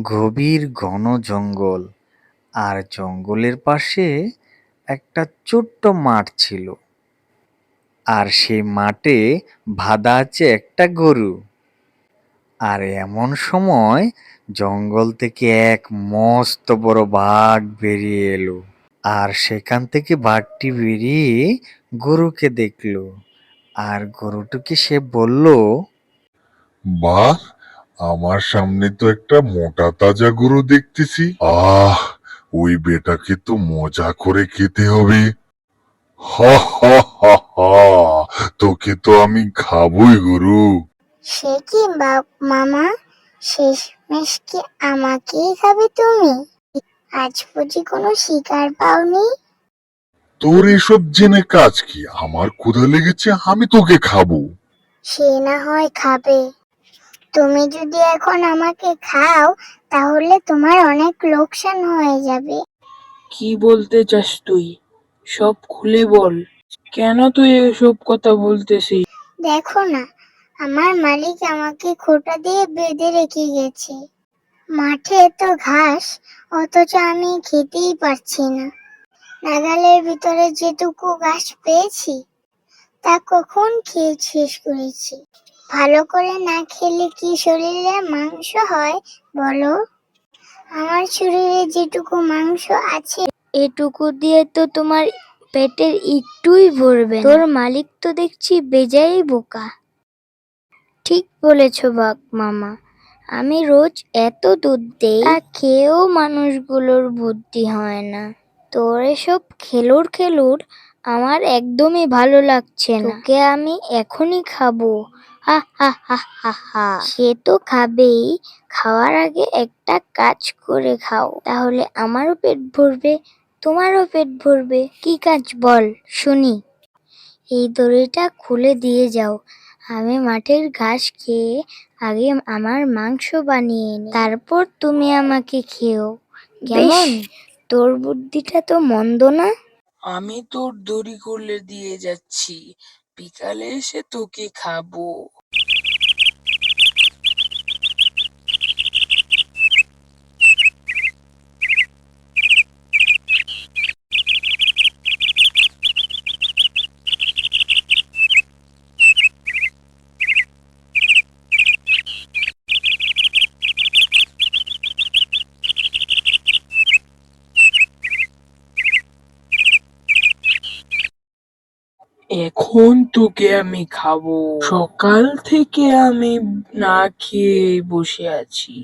গভীর ঘন জঙ্গল, আর জঙ্গলের পাশে একটা ছোট্ট মাঠ ছিল। আর সেই মাঠে বাঁধা আছে একটা গরু। আর এমন সময় জঙ্গল থেকে এক মস্ত বড় বাঘ বেরিয়ে এলো। আর সেখান থেকে বাঘটি বেরিয়ে গরুকে দেখলো। আর গরুটিকে সে বলল, বাহ, আমার সামনে তো একটা মোটা তাজা গরু দেখতেছি। আহ, ওই বেটাকে তো মজা করে খেতে হবে। হা হা হা হা, তোকে তো আমি খাবই গরু। সে কি বাপ মামা, শেষমেশ কি আমাকেই খাবে তুমি? আজ বুঝি কোনো শিকার পাওনি? তোর এসব জেনে কাজ কি? আমার ক্ষুধা লেগেছে, আমি তোকে খাবো। সে না হয় খাবে, তুমি যদি এখন আমাকে খাও তাহলে তোমার অনেক লোকসান হয়ে যাবে। কি বলতে চাস তুই? সব খুলে বল। কেন তুই এসব কথা বলতেছিস? দেখো না, আমার মালিক আমাকে খোঁটা দিয়ে বেঁধে রেখে গেছে। মাঠে এত ঘাস, অথচ আমি খেতেই পারছি না। নাগালের ভিতরে যেটুকু ঘাস পেয়েছি তা কখন খেয়ে শেষ করেছি। ভালো করে না খেলে কি শরীরে মাংস হয় বলো? আমার শরীরে যেটুকু মাংস আছে এটুকু দিয়ে তো তোমার পেটের একটুই ভরবে না। তোর মালিক তো দেখছি বেজায় বোকা। ঠিক বলেছ বাঘ মামা, আমি রোজ এত দুধ দেই, তা খেয়েও মানুষগুলোর বুদ্ধি হয় না। তোর এসব খেলুড় খেলুড় আমার একদমই ভালো লাগছে না। তোকে আমি এখনই খাবো। হা হা হা হা হা। সে তো খাবেই, খাওয়ার আগে একটা কাজ করে খাও, তাহলে আমারও পেট ভরবে, তোমারও পেট ভরবে। কি কাজ বল শুনি? এই দড়িটা খুলে দিয়ে যাও। আমি মাঠের ঘাস খেয়ে আগে আমার মাংস বানিয়ে নিই, তারপর তুমি আমাকে খেও। কেমন? তোর বুদ্ধিটা তো মন্দ না। আমি তোর দড়ি খুলে দিয়ে যাচ্ছি, বিকালে এসে তোকে খাবো। এখন তোকে আমি খাবো। সকাল থেকে আমি না খেয়ে বসে আছি।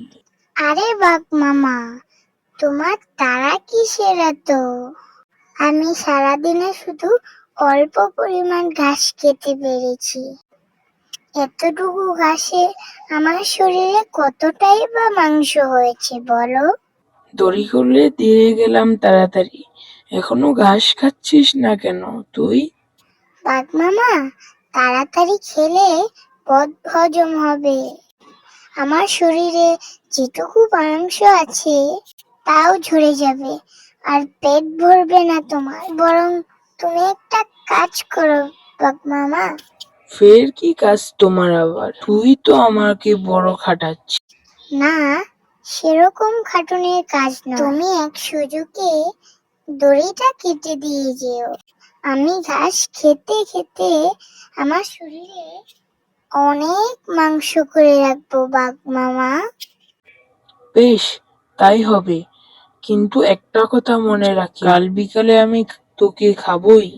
আরে বাঘ মামা, তোমার তাড়া কিসের এত? আমি সারাদিনে শুধু অল্প পরিমাণ ঘাস খেতে পেরেছি। এতটুকু ঘাসে আমার শরীরে কতটাই বা মাংস হয়েছে বলো? দড়ি খুলে দিয়ে গেলাম তাড়াতাড়ি। এখনো ঘাস খাচ্ছিস না কেন তুই? বাঘ মামা, তাড়াতাড়ি খেলে বদ হজম হবে। আমার শরীরে যেটুকু মাংস আছে তাও ঝরে যাবে, আর পেট ভরবে না তোমার। বরং তুমি একটা কাজ করো বাঘ মামা। ফের কি কাজ তোমার আবার? তুই তো আমাকে বড় খাটাচ্ছিস। না, সেরকম খাটুনির কাজ নয়। তুমি এক সুযোগে দড়িটা কেটে দিয়ে যেও। আমি ঘাস খেতে খেতে আমার শরীরে অনেক মাংস করে রাখবো বাঘ মামা। বেশ, তাই হবে। কিন্তু একটা কথা মনে রাখি, কাল বিকালে আমি তোকে খাবোই।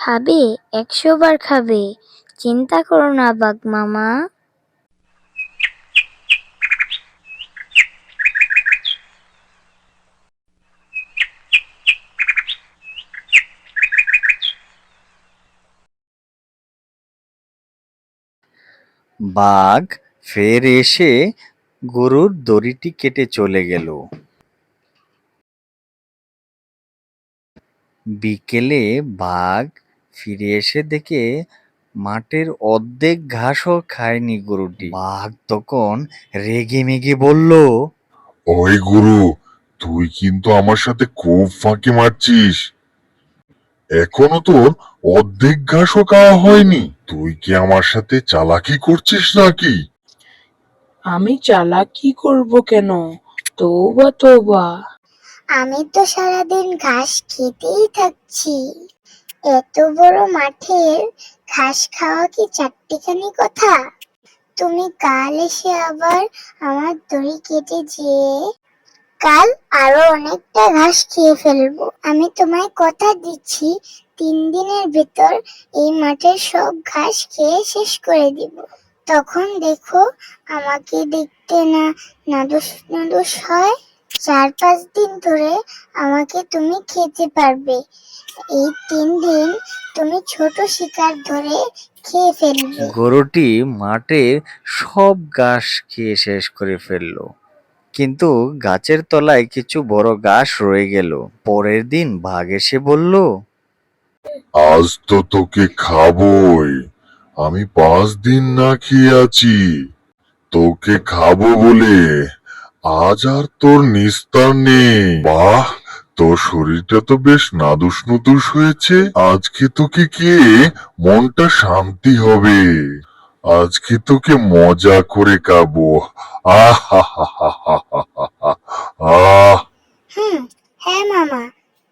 খাবে, 100 বার খাবে, চিন্তা করো না বাঘ মামা। বাঘ ফের এসে গরুর দড়িটি কেটে চলে গেল। বিকেলে বাঘ ফিরে এসে দেখে মাঠের অর্ধেক ঘাসও খায়নি গরুটি। বাঘ তখন রেগে মেগে বলল, ওই গুরু, তুই কিন্তু আমার সাথে খুব ফাঁকি মারছিস। এখনো তোর অর্ধেক ঘাসও খাওয়া হয়নি। তুই কি আমার সাথে চালাকি করছিস নাকি? আমি চালাকি করব কেন? তৌবা তৌবা। আমি তো সারাদিন ঘাস খেতেই থাকছি। এত বড় মাঠের ঘাস খাওয়া কি চারটিখানি কথা? তুমি কাল এসে আবার আমার দড়ি কেটে যেয়ে কাল আরো অনেকটা ঘাস খেয়ে ফেলবো। আমি তোমায় কথা দিচ্ছি, 3 দিনের ভেতর এই মাঠের সব ঘাস খেয়ে শেষ করে দিব। তখন দেখো আমাকে দেখতে না নাদুস নাদুস হয়। 4-5 দিন ধরে আমাকে তুমি খেতে পারবে। এই 3 দিন তুমি ছোট শিকার ধরে খেয়ে ফেলবে। গরুটি মাঠের সব ঘাস খেয়ে শেষ করে ফেললো, কিন্তু গাছের তলায় কিছু বড় ঘাস রয়ে গেল। পরের দিন বাঘ এসে বলল, আজ তো তোকে খাবোই। আমি 5 দিন না খেয়ে আছি। তোকে খাবো বলে আজ আর তোর নিস্তার নেই। বাহ, তোর শরীরটা তো বেশ নাদুস নুদুস হয়েছে। আজকে তোকে খেয়ে মনটা শান্তি হবে। আজকে তোকে মজা করে খাবো। আহ হা হা হা হা হা হা। আহ হ্যাঁ মামা,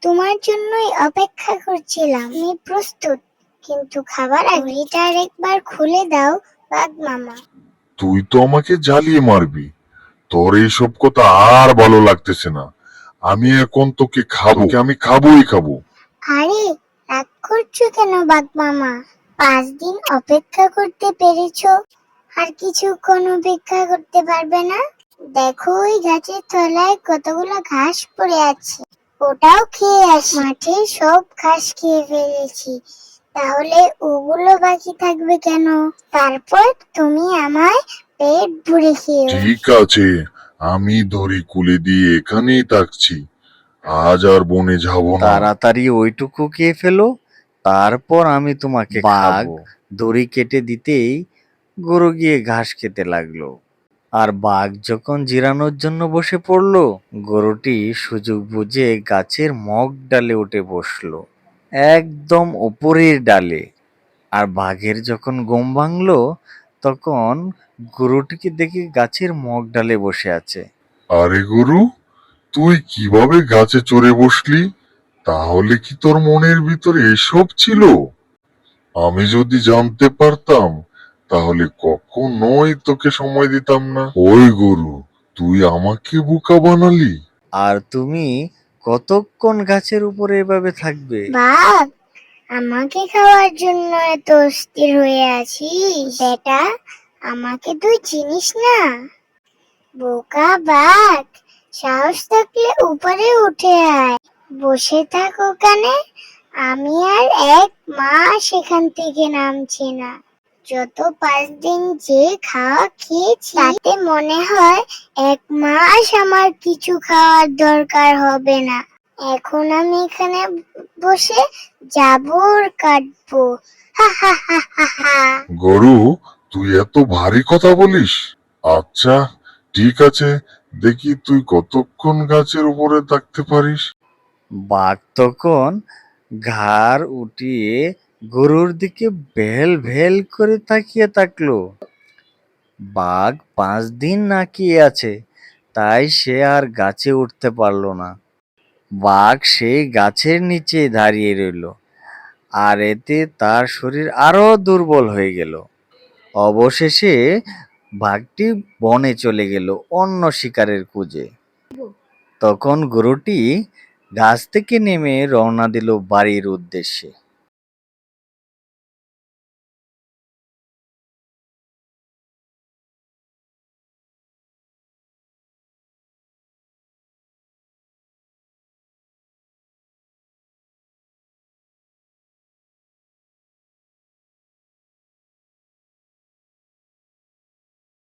তোমার জন্যই অপেক্ষা করছিলাম। আমি প্রস্তুত, কিন্তু খাবার আগে এটা আরেকবার খুলে দাও বাঘ মামা। তুই তো আমাকে জ্বালিয়ে মারবি। তোর এইসব কথা আর ভালো লাগতেছে না। আমি এখন তোকে খাবো। আমি খাবোই খাবো। আরে, রাগ করছো কেন বাঘ মামা? 5 দিন অপেক্ষা করতে পেরেছো, আর কিছুক্ষণ অপেক্ষা করতে পারবে না? দেখো ওই গাছের তলায় কতগুলো ঘাস পড়ে আছে, ওটাও খেয়ে আসি। মাঠে সব ঘাস খেয়ে ফেলেছি, তাহলে ওগুলো বাকি থাকবে কেন? তারপর তুমি আমায় পেট ভরে খেও। ঠিক আছে, আমি দড়ি খুলে দিয়ে এখানেই থাকছি। আজ আর বনে যাব না। তাড়াতাড়ি ওইটুকু খেয়ে ফেলো, তারপর আমি তোমাকে খাবো। দড়ি কেটে দিতেই গরু গিয়ে ঘাস খেতে লাগলো। আর বাঘ যখন জিরানোর জন্য বসে পড়লো, গরুটি সুযোগ বুঝে গাছের মগ ডালে উঠে বসলো, একদম উপরের ডালে। আর বাঘের যখন ঘুম ভাঙলো, তখন গরুটিকে দেখে গাছের মগ ডালে বসে আছে। আরে গরু, তুই কিভাবে গাছে চড়ে বসলি? তাহলে কি তোর মনের ভিতরে এসব ছিল? আমি যদি জানতে পারতাম, তাহলে কখনোই তোকে সময় দিতাম না। ওই গরু, তুই আমাকে বোকা বানালি। আর তুমি কতক্ষণ গাছের উপরে এভাবে থাকবে? বাঘ, আমাকে খাওয়ার জন্য এত অস্থির হয়ে আছিস বেটা? আমাকে তুই চিনিস না? বোকা বাঘ, সাহস থাকলে উপরে উঠে আয়। বসে থাক ওখানে। আমি আর 1 মাস এখান থেকে নামছি না। যত 5 দিন যে খাওয়া খেয়েছি, তাতে মনে হয় 1 মাস আমার কিছু খাওয়ার দরকার হবে না। এখন আমি এখানে বসে জাবর কাটবো। হা হা হা হা হা। গরু, তুই এত ভারী কথা বলিস? আচ্ছা, ঠিক আছে, দেখি তুই কতক্ষণ গাছের উপরে থাকতে পারিস। বাঘ তখন ঘাড় উঠিয়ে গরুর দিকে ভেল ভেল করে তাকিয়ে থাকলো। বাঘ 5 দিন না খেয়ে আছে, তাই সে আর গাছে উঠতে পারলো না। বাঘ সেই গাছের নিচে দাঁড়িয়ে রইল, আর এতে তার শরীর আরো দুর্বল হয়ে গেল। অবশেষে বাঘটি বনে চলে গেল অন্য শিকারের খোঁজে। তখন গরুটি গাছ থেকে নেমে রওনা দিল বাড়ির উদ্দেশ্যে।